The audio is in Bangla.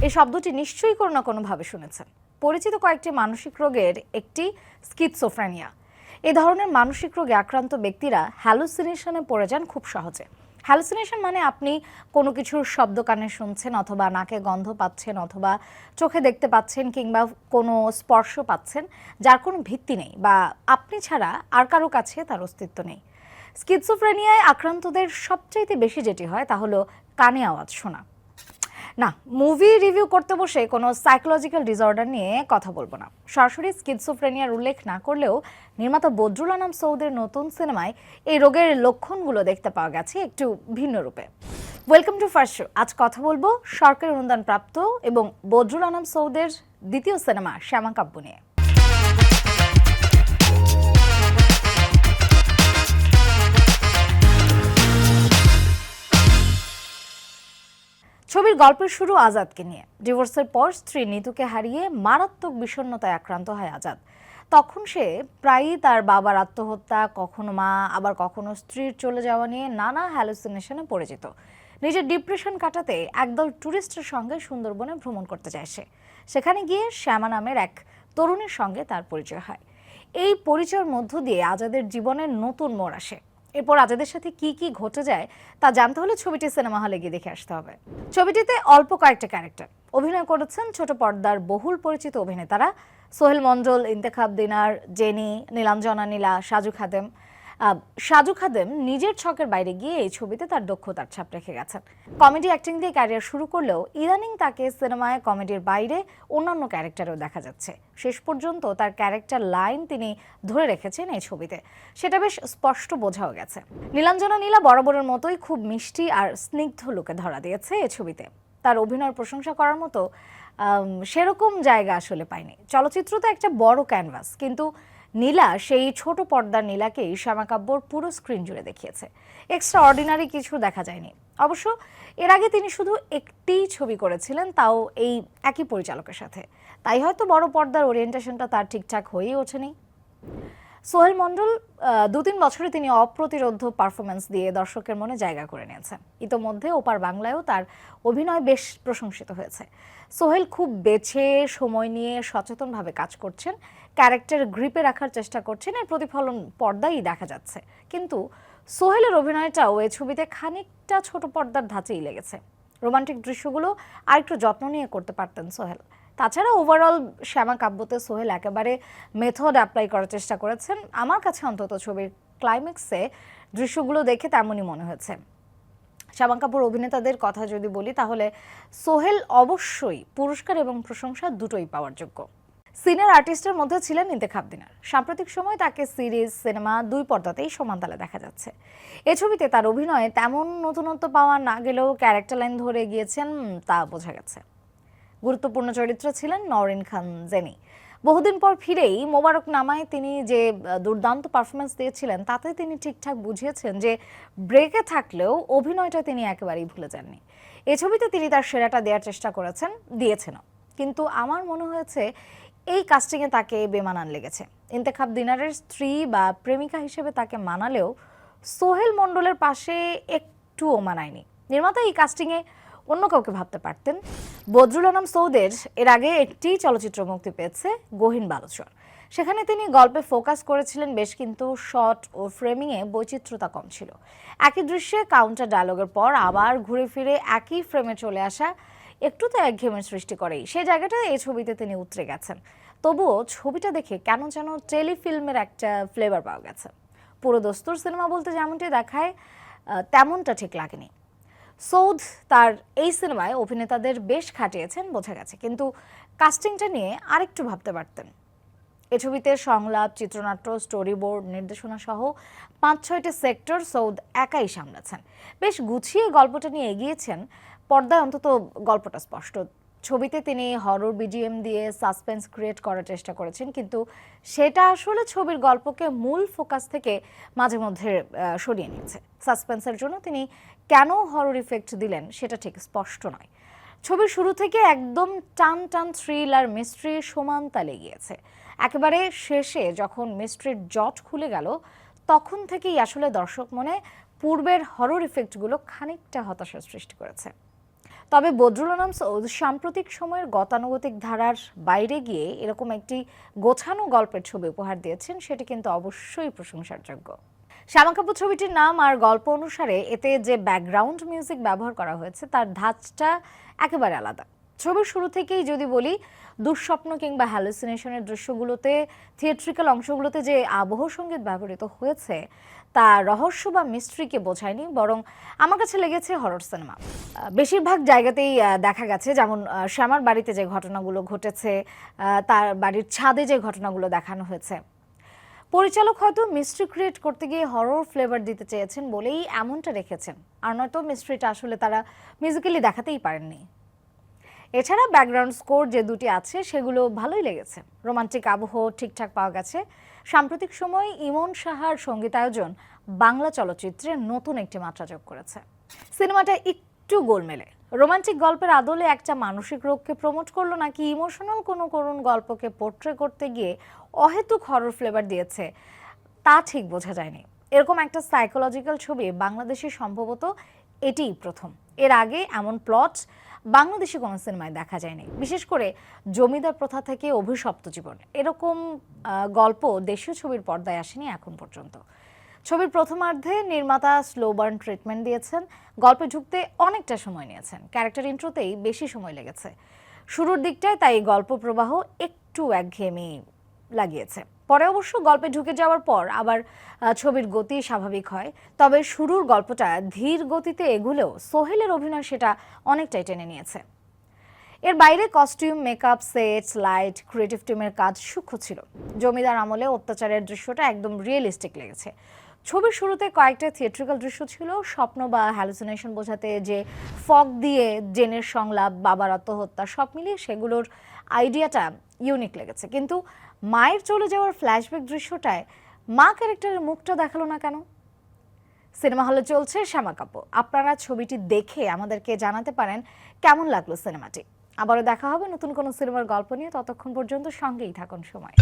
এই শব্দটি নিশ্চয়ই কোনো না কোনোভাবে শুনেছেন। পরিচিত কয়েকটি মানসিক রোগের একটি স্কিজোফ্রেনিয়া। এই ধরনের মানসিক রোগে আক্রান্ত ব্যক্তিরা হ্যালুসিনেশনে পড়ে যান খুব সহজে। হ্যালুসিনেশন মানে আপনি কোনো কিছুর শব্দ কানে শুনছেন, অথবা নাকে গন্ধ পাচ্ছেন, অথবা চোখে দেখতে পাচ্ছেন, কিংবা কোনো স্পর্শ পাচ্ছেন যার কোনো ভিত্তি নেই বা আপনি ছাড়া আর কারো কাছে তার অস্তিত্ব নেই। স্কিজোফ্রেনিয়ায় আক্রান্তদের সবচাইতে বেশি যেটি হয় তা হলো কানে আওয়াজ শোনা। না, মুভি রিভিউ করতে বসে কোনো সাইকোলজিক্যাল ডিসঅর্ডার নিয়ে কথা বলবো না। সরাসরি স্কিজোফ্রেনিয়ার উল্লেখ না করলেও নির্মাতা বদরুল আনাম সৌদের নতুন সিনেমায় এই রোগের লক্ষণগুলো দেখতে পাওয়া গেছে একটু ভিন্ন রূপে। Welcome to first show. আজ কথা বলবো সরকারি অনুদানপ্রাপ্ত এবং বদরুল আনাম সৌদের দ্বিতীয় সিনেমা শ্যামা কাব্য নিয়ে। ছবির গল্পের শুরু আজাদকে নিয়ে। ডিভোর্সের পর স্ত্রী নিতুকে হারিয়ে মারাত্মক বিষণ্ণতায় আক্রান্ত হয় আজাদ। তখন সে প্রায়ই তার বাবার আত্মহত্যা, কখনো মা, আবার কখনো স্ত্রীর চলে যাওয়া নিয়ে নানা হ্যালুসিনেশনে পড়ে যেত। নিজের ডিপ্রেশন কাটাতে একদল ট্যুরিস্টের সঙ্গে সুন্দরবনে ভ্রমণ করতে যায় সে। সেখানে গিয়ে শ্যামা নামের এক তরুণীর সঙ্গে তার পরিচয় হয়। এই পরিচয়ের মধ্য দিয়ে আজাদের জীবনের নতুন মোড় আসে। এরপর আজাদের সাথে কি কি ঘটে যায় তা জানতে হলে ছবিটি সিনেমা হলে গিয়ে দেখে আসতে হবে। ছবিটিতে অল্প কয়েকটা ক্যারেক্টার অভিনয় করেছেন ছোট পর্দার বহুল পরিচিত অভিনেতারা সোহেল মন্ডল, ইন্তেখাব দিনার, জেনি, নীলাঞ্জনা নীলা, সাজু খাদেম নিজের ছকের বাইরে গিয়ে এই ছবিতে তার দক্ষতার ছাপ রেখে গেছেন। কমেডি অ্যাক্টিং দিয়ে ক্যারিয়ার শুরু করলেও ইদানিং তাকে সিনেমায় কমেডির বাইরে অন্যান্য ক্যারেক্টারেও দেখা যাচ্ছে। শেষ পর্যন্ত তার ক্যারেক্টার লাইন তিনি ধরে রেখেছেন এই ছবিতে, সেটা বেশ স্পষ্ট বোঝাও গেছে। নীলাঞ্জনা নীলা বরাবরের মতোই খুব মিষ্টি আর স্নিগ্ধ লুকে ধরা দিয়েছে এই ছবিতে। তার অভিনয়ের প্রশংসা করার মতো সেরকম জায়গা আসলে পায়নি। চলচ্চিত্র তো একটা বড় ক্যানভাস, কিন্তু নীলা সেই ছোট পর্দার নীলাকেই শ্যামাকাব্যর পুরো স্ক্রিন জুড়ে দেখিয়েছে। এক্সট্রা অর্ডিনারি কিছু দেখা যায়নি। অবশ্য এর আগে তিনি শুধু একটি ছবি করেছিলেন, তাও এই একই পরিচালকের সাথে। তাই হয়তো বড় পর্দার ওরিয়েন্টেশনটা তার ঠিকঠাক হয়েই ওঠেনি। সোহেল মন্ডল ২-৩ বছরে তিনি অপ্রতিরোধ্য পারফরমেন্স দিয়ে দর্শকের মনে জায়গা করে নিয়েছেন। ইতোমধ্যে ওপার বাংলায়ও তার অভিনয় বেশ প্রশংসিত হয়েছে। সোহেল খুব বেছে সময় নিয়ে সচেতনভাবে কাজ করছেন, ক্যারেক্টার গ্রিপে রাখার চেষ্টা করছেন, এর প্রতিফলন পর্দায় দেখা যাচ্ছে। কিন্তু সোহেলের অভিনয়টাও এই ছবিতে খানিকটা ছোট পর্দার ধাঁচেই লেগেছে। রোমান্টিক দৃশ্যগুলো আরেকটু যত্ন নিয়ে করতে পারতেন সোহেল। তাছাড়া ওভারঅল শ্যামা কাব্যতে সোহেল একেবারে মেথড অ্যাপ্লাই করার চেষ্টা করেছেন। আমার কাছে অন্তত ছবির ক্লাইম্যাক্সে দৃশ্যগুলো দেখে তেমনই মনে হয়েছে। শ্যামা কাপুর অভিনেতাদের কথা যদি বলি, তাহলে সোহেল অবশ্যই পুরস্কার এবং প্রশংসা দুটোই পাওয়ার যোগ্য। সিনিয়র আর্টিস্টের মধ্যে ছিলেন ইন্তেখাব দিনার। সাম্প্রতিক সময় তাকে সিরিজ, সিনেমা দুই পর্দাতেই সমান তালে দেখা যাচ্ছে। এ ছবিতে তার অভিনয়ে তেমন নতুনত্ব পাওয়া না গেলেও ক্যারেক্টার লাইন ধরে গিয়েছেন তা বোঝা গেছে। গুরুত্বপূর্ণ চরিত্র ছিলেন নওরিন খান জেনি। বহুদিন পর ফিরেই মোবারক নামায় তিনি যে দুর্দান্ত পারফরমেন্স দিয়েছিলেন, তাতে তিনি ঠিকঠাক বুঝিয়েছেন যে ব্রেকে থাকলেও অভিনয়টা তিনি একেবারেই ভুলে যাননি। এই ছবিতে তিনি তার সেরাটা দেওয়ার চেষ্টা করেছেন, দিয়েছেনও। কিন্তু আমার মনে হয়েছে এই কাস্টিংয়ে তাকে বেমানান লেগেছে। ইন্তেখাব দিনারের স্ত্রী বা প্রেমিকা হিসেবে তাকে মানালেও সোহেল মন্ডলের পাশে একটুও মানায়নি। নির্মাতা এই কাস্টিংয়ে অন্য কাউকে ভাবতে পারতেন। বদরুল আনাম সৌদের এর আগে একটি চলচ্চিত্র মুক্তি পেয়েছে, গহীন বালুচর। সেখানে তিনি গল্পে ফোকাস করেছিলেন বেশ, কিন্তু শট ও ফ্রেমিংয়ে বৈচিত্র্যতা কম ছিল। একই দৃশ্যে কাউন্টার ডায়লগের পর আবার ঘুরে ফিরে একই ফ্রেমে চলে আসা একটু তো একঘেয়েমির সৃষ্টি করেই। সেই জায়গাটা এই ছবিতে তিনি উতরে গেছেন। তবুও ছবিটা দেখে কেন যেন টেলিফিল্মের একটা ফ্লেভার পাওয়া গেছে। পুরো দস্তুর সিনেমা বলতে যেমনটি দেখায় তেমনটা ঠিক লাগেনি। সৌদ তার এই সিনেমায় অভিনেতাদের বেশ খাটিয়েছেন বোঝা গেছে, কিন্তু কাস্টিংটা নিয়ে আরেকটু ভাবতে পারতেন। এ ছবিতে সংলাপ, চিত্রনাট্য, স্টোরি বোর্ড, নির্দেশনা সহ ৫-৬টি সেক্টর সৌদ একাই সামলাচ্ছেন। বেশ গুছিয়ে গল্পটা নিয়ে এগিয়েছেন। পর্দায় অন্তত গল্পটা স্পষ্ট। ছবিতে তিনি হরর বিজিএম দিয়ে সাসপেন্স ক্রিয়েট করার চেষ্টা করেছেন, কিন্তু সেটা আসলে ছবির গল্পকে মূল ফোকাস থেকে মাঝে মধ্যে সরিয়ে নিয়েছে। সাসপেন্সের জন্য তিনি কেন হরর ইফেক্ট দিলেন সেটা ঠিক স্পষ্ট নয়। ছবির শুরু থেকে একদম টান টান থ্রিল আর মিস্ট্রি সমান তালে গিয়েছে। একেবারে শেষে যখন মিস্ট্রির জট খুলে গেল, তখন থেকেই আসলে দর্শক মনে পূর্বের হরর ইফেক্টগুলো খানিকটা হতাশার সৃষ্টি করেছে। তবে বদরুল আনাম সৌদ সাম্প্রতিক সময়ের গতানুগতিক ধারার বাইরে গিয়ে এরকম একটি গোছানো গল্পের ছবি উপহার দিয়েছেন, সেটি কিন্তু অবশ্যই প্রশংসার যোগ্য। শ্যামা কাপুর ছবিটির নাম আর গল্প অনুসারে এতে যে ব্যাকগ্রাউন্ড মিউজিক ব্যবহার করা হয়েছে তার ধাঁচটা একেবারে আলাদা। ছবির শুরু থেকেই যদি বলি, দুঃস্বপ্ন কিংবা হ্যালুসিনেশনের দৃশ্যগুলোতে, থিয়েট্রিক্যাল অংশগুলোতে যে আবহ সঙ্গীত ব্যবহৃত হয়েছে তা রহস্য বা মিস্ট্রিকে বোঝায়নি, বরং আমার কাছে লেগেছে হরর সিনেমা। বেশিরভাগ জায়গাতেই দেখা গেছে, যেমন শ্যামার বাড়িতে যে ঘটনাগুলো ঘটেছে, তার বাড়ির ছাদে যে ঘটনাগুলো দেখানো হয়েছে, পরিচালক হয়তো মিস্ট্রি ক্রিয়েট করতে গিয়ে হরর ফ্লেভার দিতে চেয়েছেন বলেই এমনটা রেখেছেন, আর নয়তো মিস্ট্রিটা আসলে তারা মিউজিক্যালি দেখাতেই পারেননি। এছাড়া ব্যাকগ্রাউন্ড স্কোর যে দুটি আছে সেগুলো ভালোই লেগেছে, রোমান্টিক আবহ ঠিকঠাক পাওয়া গেছে। সাম্প্রতিক সময়ে ইমন সাহার সঙ্গীতায়োজন বাংলা চলচ্চিত্রে নতুন একটি মাত্রা যোগ করেছে। সিনেমাটা একটু গোলমেলে, রোমান্টিক গল্পের আদলে একটা মানসিক রোগকে প্রমোট করলো নাকি ইমোশনাল কোনো করুণ গল্পকে পোর্ট্রে করতে গিয়ে অহেতুক হরর ফ্লেভার দিয়েছে তা ঠিক বোঝা যায়নি। এরকম একটা সাইকোলজিক্যাল ছবি বাংলাদেশে সম্ভবত এটিই প্রথম। এর আগে এমন প্লট বাংলাদেশি কোনো সিনেমায় দেখা যায়নি। বিশেষ করে জমিদার প্রথা থেকে অভিশপ্ত জীবন, এরকম গল্প দেশীয় ছবির পর্দায় আসেনি এখন পর্যন্ত। ছবির প্রথমার্ধে নির্মাতা স্লো বার্ন ট্রিটমেন্ট দিয়েছেন, গল্পে ঢুকতে অনেকটা সময় নিয়েছেন, ক্যারেক্টার ইন্ট্রোতেই বেশি সময় লেগেছে। শুরুর দিকটায় তাই গল্প প্রবাহ একটু একঘেয়েমি লাগিয়েছে। পরে অবশ্য গল্পে ঢুকে যাওয়ার পর আবার ছবির গতি স্বাভাবিক হয়। তবে শুরুর গল্পটা ধীর গতিতে এগুলেও সোহেলের অভিনয় সেটা অনেকটাই টেনে নিয়েছে। এর বাইরে costume, makeup, set, light, creative টিমের কাজ সূক্ষ্ম ছিল। জমিদার আমলে অত্যাচারের দৃশ্যটা একদম রিয়েলিস্টিক লেগেছে। ছবির শুরুতে কয়েকটা থিয়েট্রিক্যাল দৃশ্য ছিল, স্বপ্ন বা হ্যালুসিনেশন বোঝাতে যে ফগ দিয়ে জেনের সংলাপ, বাবার আত্মহত্যা, সব মিলিয়ে সেগুলোর আইডিয়াটা ইউনিক লেগেছে। কিন্তু মায়ের চলে যাওয়ার ফ্ল্যাশব্যাক দৃশ্যটায় মা ক্যারেক্টারের মুখটা দেখালো না কেন? সিনেমা হলে চলছে শ্যামা কাপুর। আপনারা ছবিটি দেখে আমাদেরকে জানাতে পারেন কেমন লাগলো সিনেমাটি। আবারও দেখা হবে নতুন কোনো সিনেমার গল্প নিয়ে, ততক্ষণ পর্যন্ত সঙ্গেই থাকুন সময়।